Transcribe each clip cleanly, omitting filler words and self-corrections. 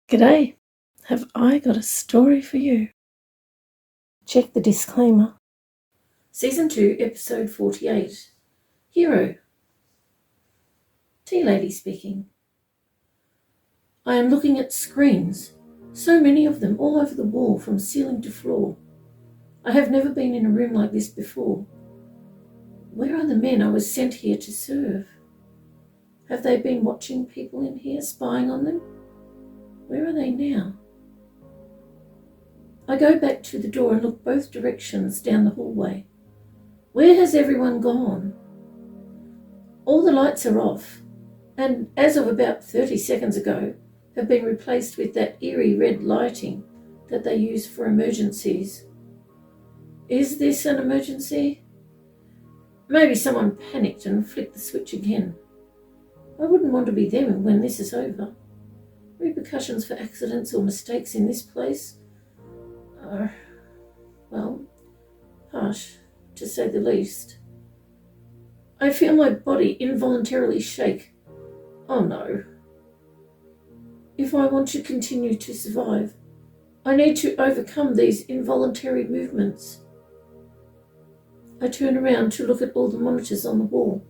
G'day, have I got a story for you? Check the disclaimer. Season 2, Episode 48. Hero. Tea Lady speaking. I am looking at screens, so many of them all over the wall from ceiling to floor. I have never been in a room like this before. Where are the men I was sent here to serve? Have they been watching people in here, spying on them? Where are they now? I go back to the door and look both directions down the hallway. Where has everyone gone? All the lights are off, and as of about 30 seconds ago, have been replaced with that eerie red lighting that they use for emergencies. Is this an emergency? Maybe someone panicked and flicked the switch again. I wouldn't want to be them when this is over. Repercussions for accidents or mistakes in this place are, well, harsh, to say the least. I feel my body involuntarily shake. Oh no. If I want to continue to survive, I need to overcome these involuntary movements. I turn around to look at all the monitors on the wall.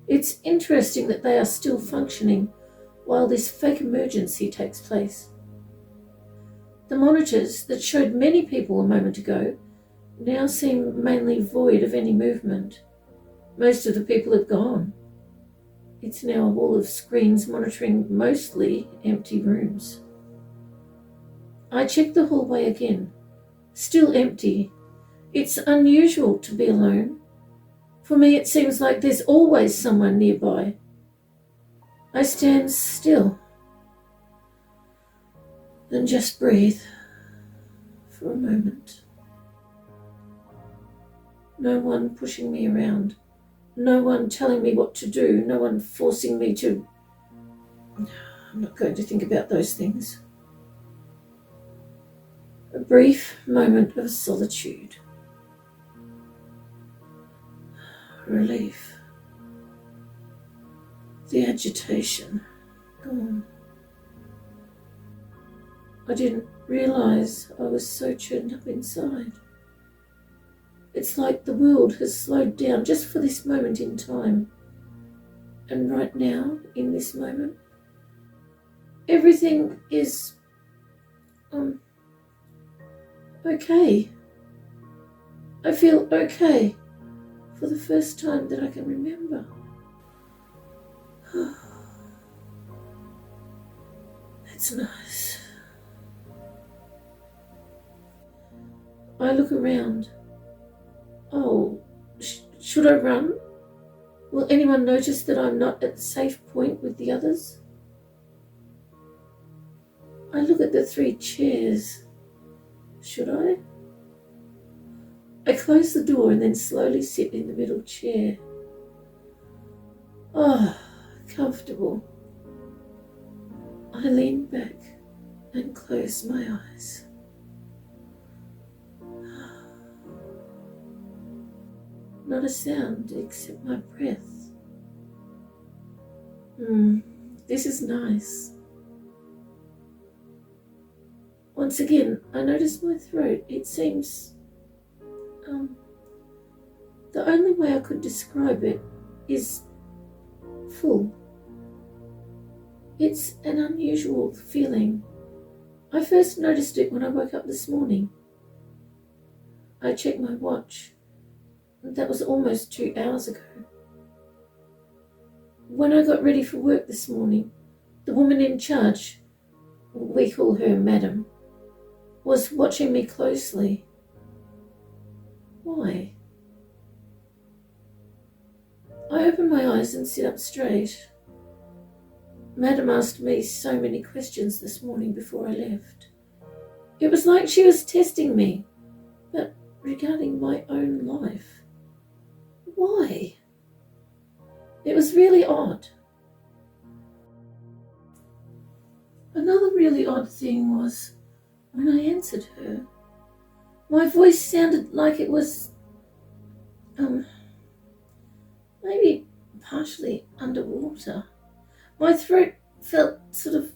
It's interesting that they are still functioning while this fake emergency takes place. The monitors that showed many people a moment ago now seem mainly void of any movement. Most of the people have gone. It's now a wall of screens monitoring mostly empty rooms. I check the hallway again. Still empty. It's unusual to be alone. For me, it seems like there's always someone nearby. I stand still and just breathe for a moment. No one pushing me around. No one telling me what to do. No one forcing me to... I'm not going to think about those things. A brief moment of solitude. Relief. The agitation gone. I didn't realize I was so churned up inside. It's like the world has slowed down just for this moment in time. And right now, in this moment, everything is okay. I feel okay for the first time that I can remember. It's nice. I look around. Oh, should I run? Will anyone notice that I'm not at the safe point with the others? I look at the 3 chairs. Should I? I close the door and then slowly sit in the middle chair. Oh, comfortable. I lean back and close my eyes. Not a sound except my breath. This is nice. Once again, I notice my throat. It seems... the only way I could describe it is full. It's an unusual feeling. I first noticed it when I woke up this morning. I checked my watch. That was almost 2 hours ago. When I got ready for work this morning, the woman in charge, we call her Madam, was watching me closely. Why? I open my eyes and sit up straight. Madam asked me so many questions this morning before I left. It was like she was testing me, but regarding my own life. Why? It was really odd. Another really odd thing was when I answered her, my voice sounded like it was, maybe partially underwater. My throat felt sort of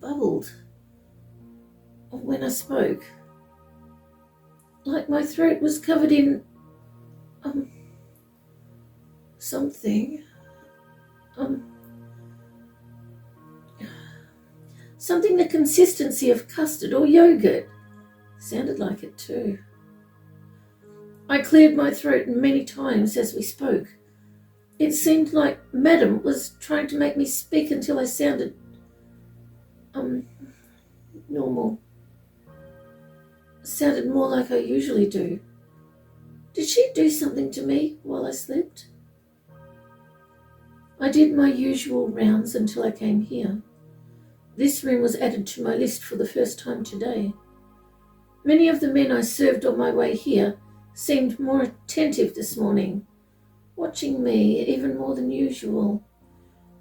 bubbled when I spoke. Like my throat was covered in something. Something the consistency of custard or yogurt. Sounded like it too. I cleared my throat many times as we spoke. It seemed like Madam was trying to make me speak until I sounded normal. Sounded more like I usually do. Did she do something to me while I slept? I did my usual rounds until I came here. This room was added to my list for the first time today. Many of the men I served on my way here seemed more attentive this morning, watching me even more than usual.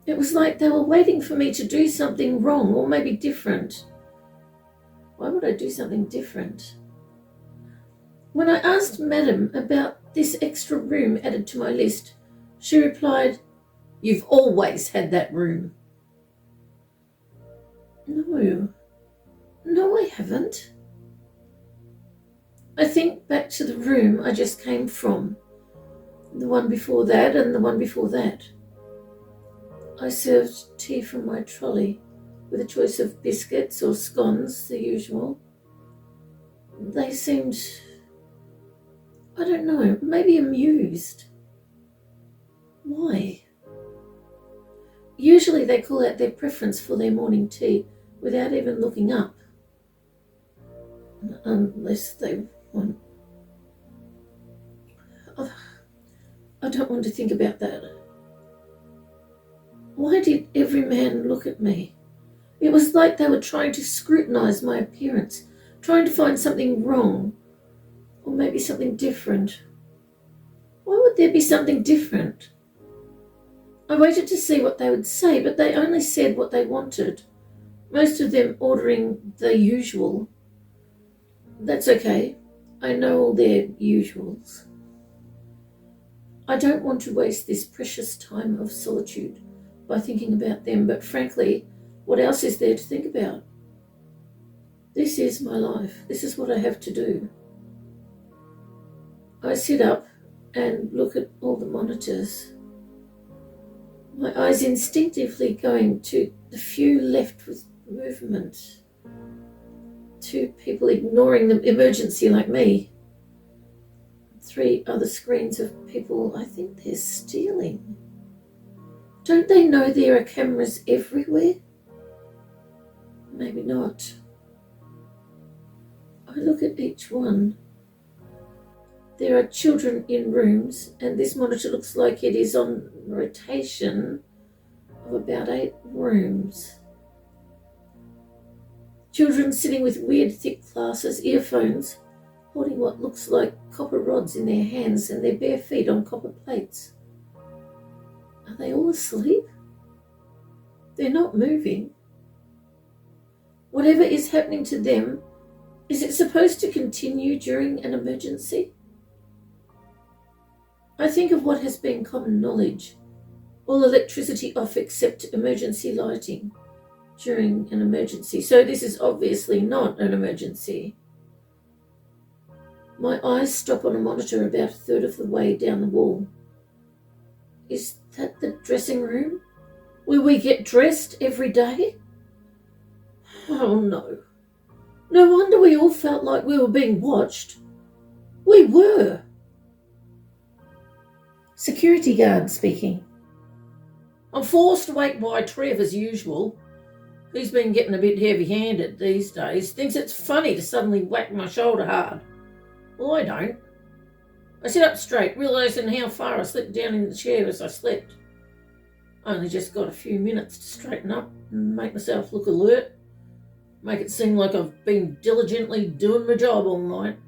It was like they were waiting for me to do something wrong or maybe different. Why would I do something different? When I asked Madam about this extra room added to my list, she replied, "You've always had that room." No, I haven't. I think back to the room I just came from, the one before that and the one before that. I served tea from my trolley with a choice of biscuits or scones, the usual. They seemed, I don't know, maybe amused. Why? Usually they call out their preference for their morning tea without even looking up. Unless they want... I don't want to think about that. Why did every man look at me? It was like they were trying to scrutinize my appearance, trying to find something wrong, or maybe something different. Why would there be something different? I waited to see what they would say, but they only said what they wanted, most of them ordering the usual. That's okay. I know all their usuals. I don't want to waste this precious time of solitude by thinking about them, but frankly, what else is there to think about? This is my life. This is what I have to do. I sit up and look at all the monitors, my eyes instinctively going to the few left with movement. 2 people ignoring the emergency like me. 3 other screens of people I think they're stealing. Don't they know there are cameras everywhere? Maybe not. I look at each one. There are children in rooms, and this monitor looks like it is on rotation of about 8 rooms. Children sitting with weird thick glasses, earphones, holding what looks like copper rods in their hands and their bare feet on copper plates. Are they all asleep? They're not moving. Whatever is happening to them, is it supposed to continue during an emergency? I think of what has been common knowledge. All electricity off except emergency lighting during an emergency. So this is obviously not an emergency. My eyes stop on a monitor about a third of the way down the wall. Is that the dressing room? Where we get dressed every day? Oh no. No wonder we all felt like we were being watched. We were. Security guard speaking. I'm forced awake by Trev as usual. He's been getting a bit heavy-handed these days. Thinks it's funny to suddenly whack my shoulder hard. Well, I don't. I sit up straight, realising how far I slipped down in the chair as I slept. I only just got a few minutes to straighten up and make myself look alert. Make it seem like I've been diligently doing my job all night.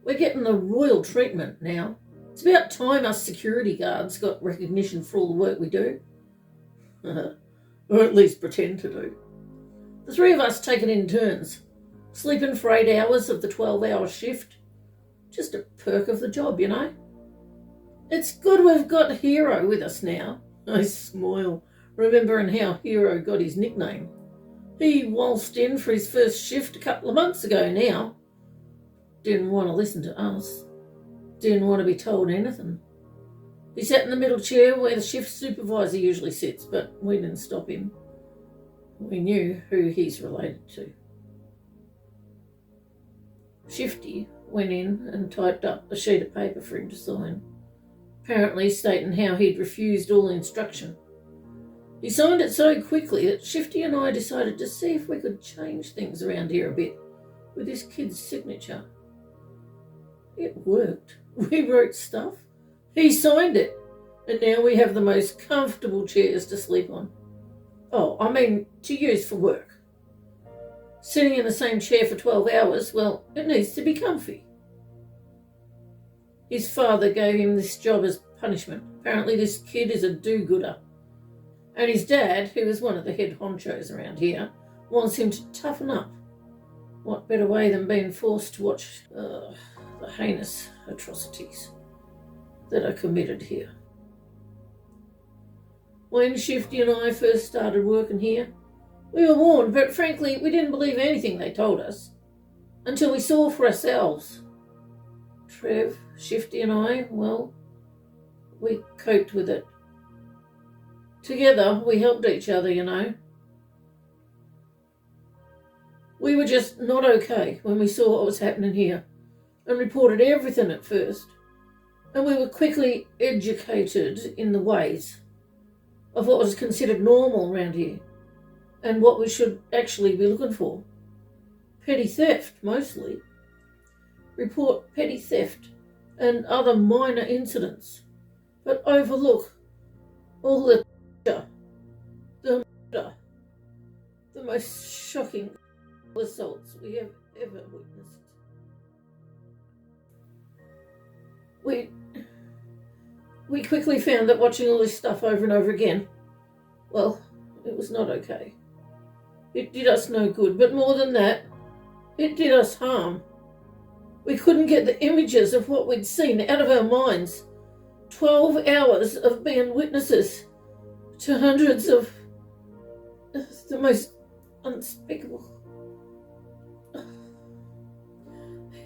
We're getting the royal treatment now. It's about time us security guards got recognition for all the work we do. Or at least pretend to do. The 3 of us take it in turns, sleeping for 8 hours of the 12-hour shift. Just a perk of the job, you know. It's good we've got Hero with us now. I smile, remembering how Hero got his nickname. He waltzed in for his first shift a couple of months ago now. Didn't want to listen to us. Didn't want to be told anything. He sat in the middle chair where the shift supervisor usually sits, but we didn't stop him. We knew who he's related to. Shifty went in and typed up a sheet of paper for him to sign, apparently stating how he'd refused all instruction. He signed it so quickly that Shifty and I decided to see if we could change things around here a bit with this kid's signature. It worked. We wrote stuff. He signed it. And now we have the most comfortable chairs to sleep on. Oh, I mean, to use for work. Sitting in the same chair for 12 hours, well, it needs to be comfy. His father gave him this job as punishment. Apparently this kid is a do-gooder. And his dad, who is one of the head honchos around here, wants him to toughen up. What better way than being forced to watch the heinous atrocities that are committed here. When Shifty and I first started working here, we were warned, but frankly, we didn't believe anything they told us until we saw for ourselves. Trev, Shifty and I, well, we coped with it. Together, we helped each other, you know. We were just not okay when we saw what was happening here and reported everything at first. And we were quickly educated in the ways of what was considered normal around here and what we should actually be looking for. Petty theft, mostly. Report petty theft and other minor incidents, but overlook all the murder, the most shocking assaults we have ever witnessed. We quickly found that watching all this stuff over and over again, well, it was not okay. It did us no good, but more than that, it did us harm. We couldn't get the images of what we'd seen out of our minds. 12 hours of being witnesses to hundreds of the most unspeakable.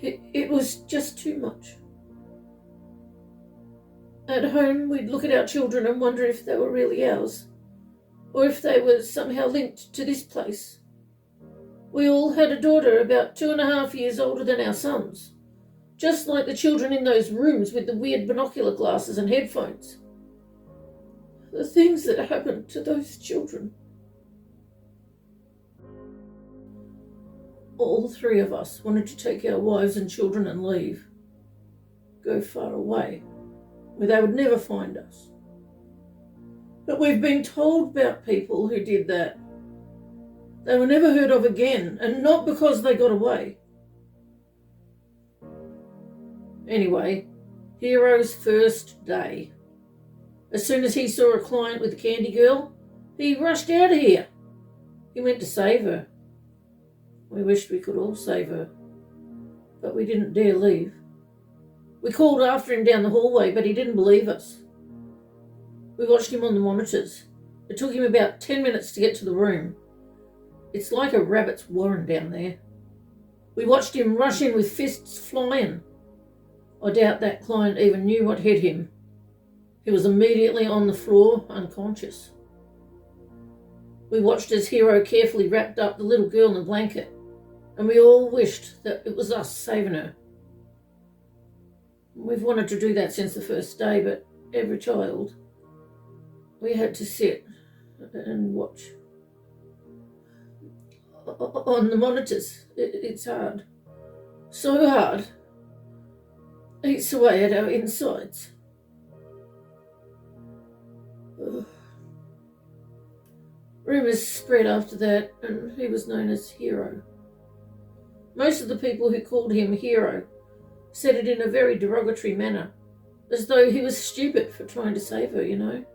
It was just too much. At home, we'd look at our children and wonder if they were really ours, or if they were somehow linked to this place. We all had a daughter about 2.5 years older than our sons, just like the children in those rooms with the weird binocular glasses and headphones. The things that happened to those children. All three of us wanted to take our wives and children and leave. Go far away, where they would never find us. But we've been told about people who did that. They were never heard of again, and not because they got away. Anyway, Hero's first day. As soon as he saw a client with a candy girl, he rushed out of here. He went to save her. We wished we could all save her, but we didn't dare leave. We called after him down the hallway, but he didn't believe us. We watched him on the monitors. It took him about 10 minutes to get to the room. It's like a rabbit's warren down there. We watched him rush in with fists flying. I doubt that client even knew what hit him. He was immediately on the floor, unconscious. We watched as Hero carefully wrapped up the little girl in a blanket, and we all wished that it was us saving her. We've wanted to do that since the first day, but every child, we had to sit and watch. On the monitors, it's hard. So hard. Eats away at our insides. Rumours spread after that, and he was known as Hero. Most of the people who called him Hero said it in a very derogatory manner, as though he was stupid for trying to save her, you know.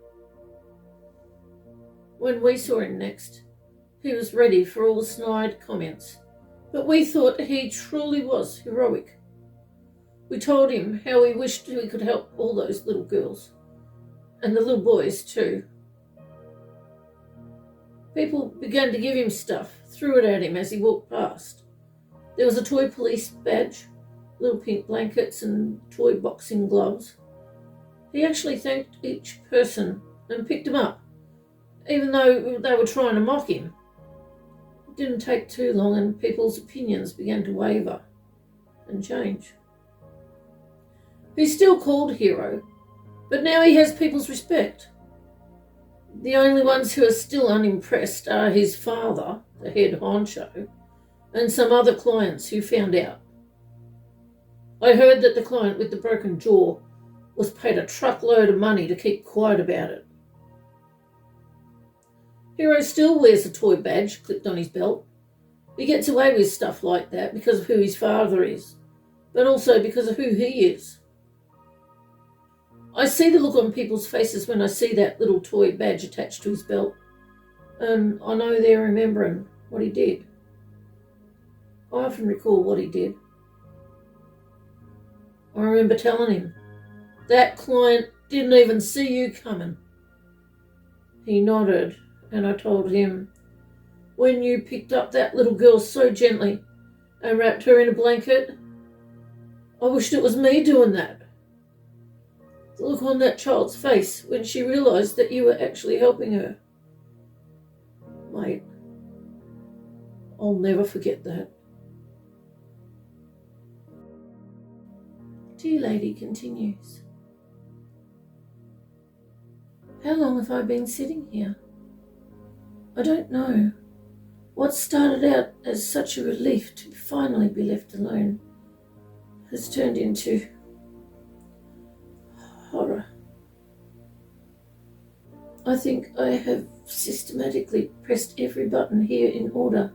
When we saw him next, he was ready for all the snide comments, but we thought he truly was heroic. We told him how we wished we could help all those little girls, and the little boys too. People began to give him stuff, threw it at him as he walked past. There was a toy police badge, little pink blankets and toy boxing gloves. He actually thanked each person and picked them up, even though they were trying to mock him. It didn't take too long and people's opinions began to waver and change. He's still called hero, but now he has people's respect. The only ones who are still unimpressed are his father, the head honcho, and some other clients who found out. I heard that the client with the broken jaw was paid a truckload of money to keep quiet about it. Hero still wears a toy badge clipped on his belt. He gets away with stuff like that because of who his father is, but also because of who he is. I see the look on people's faces when I see that little toy badge attached to his belt, and I know they're remembering what he did. I often recall what he did. I remember telling him, "That client didn't even see you coming." He nodded, and I told him, "When you picked up that little girl so gently and wrapped her in a blanket, I wished it was me doing that. The look on that child's face when she realised that you were actually helping her. Mate, I'll never forget that." Tea Lady continues. How long have I been sitting here? I don't know. What started out as such a relief to finally be left alone has turned into horror. I think I have systematically pressed every button here in order,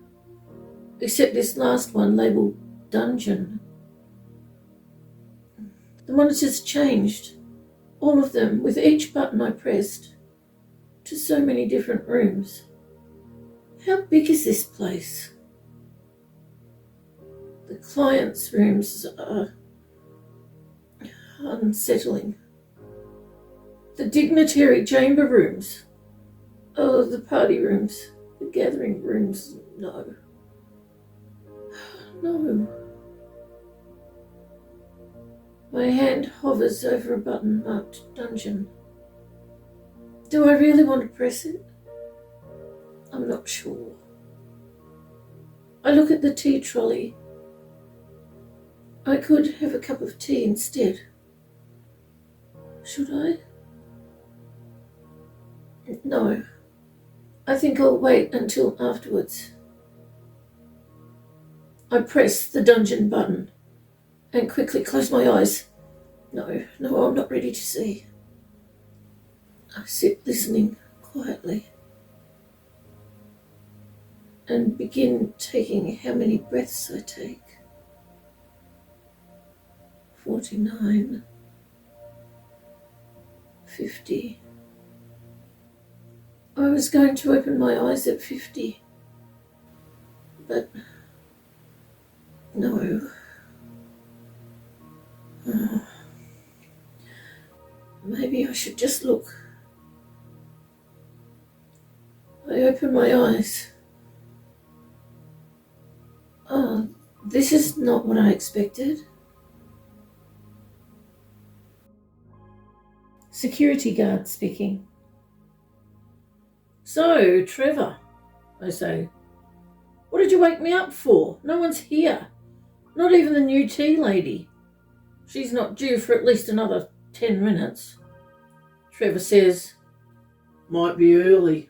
except this last one labelled Dungeon. The monitors changed, all of them, with each button I pressed, to so many different rooms. How big is this place? The clients' rooms are unsettling. The dignitary chamber rooms. Oh, the party rooms. The gathering rooms. No. No. My hand hovers over a button marked Dungeon. Do I really want to press it? I'm not sure. I look at the tea trolley. I could have a cup of tea instead. Should I? No. I think I'll wait until afterwards. I press the Dungeon button and quickly close my eyes. No, I'm not ready to see. I sit listening quietly and begin taking how many breaths I take. 49, 50. I was going to open my eyes at 50, but no. Maybe I should just look. I open my eyes. Oh, this is not what I expected. Security guard speaking. So, Trevor, I say, what did you wake me up for? No one's here. Not even the new tea lady. She's not due for at least another 10 minutes. Trevor says, might be early.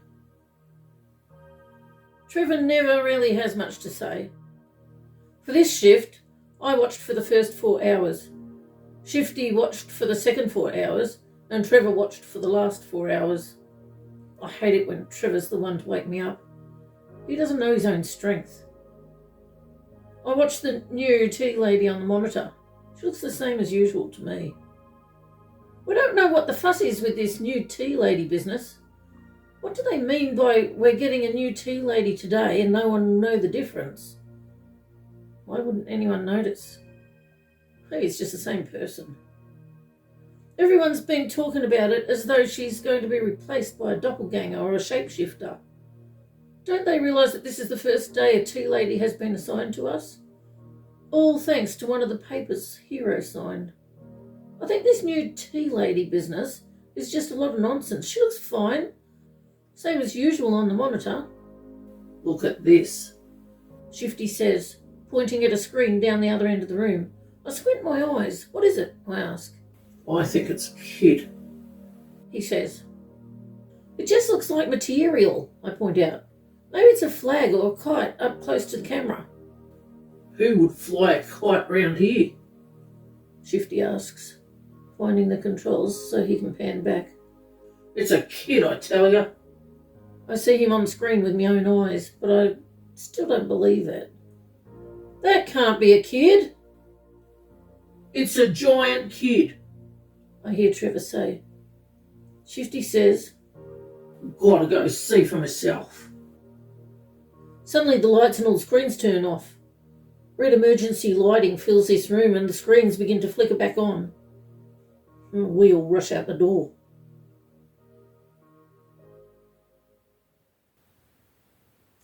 Trevor never really has much to say. For this shift, I watched for the first 4 hours. Shifty watched for the second 4 hours, and Trevor watched for the last 4 hours. I hate it when Trevor's the one to wake me up. He doesn't know his own strength. I watched the new tea lady on the monitor. She looks the same as usual to me. We don't know what the fuss is with this new tea lady business. What do they mean by we're getting a new tea lady today and no one will know the difference? Why wouldn't anyone notice? Maybe it's just the same person. Everyone's been talking about it as though she's going to be replaced by a doppelganger or a shapeshifter. Don't they realise that this is the first day a tea lady has been assigned to us? All thanks to one of the papers Hero signed. I think this new tea lady business is just a lot of nonsense. She looks fine. Same as usual on the monitor. Look at this, Shifty says, pointing at a screen down the other end of the room. I squint my eyes. What is it? I ask. I think it's a kid, he says. It just looks like material, I point out. Maybe it's a flag or a kite up close to the camera. Who would fly a kite round here? Shifty asks, finding the controls so he can pan back. It's a kid, I tell you. I see him on screen with my own eyes, but I still don't believe it. That can't be a kid. It's a giant kid, I hear Trevor say. Shifty says, Gotta go see for myself. Suddenly the lights and all the screens turn off. Red emergency lighting fills this room and the screens begin to flicker back on. We all rush out the door.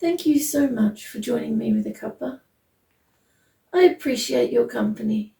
Thank you so much for joining me with a cuppa. I appreciate your company.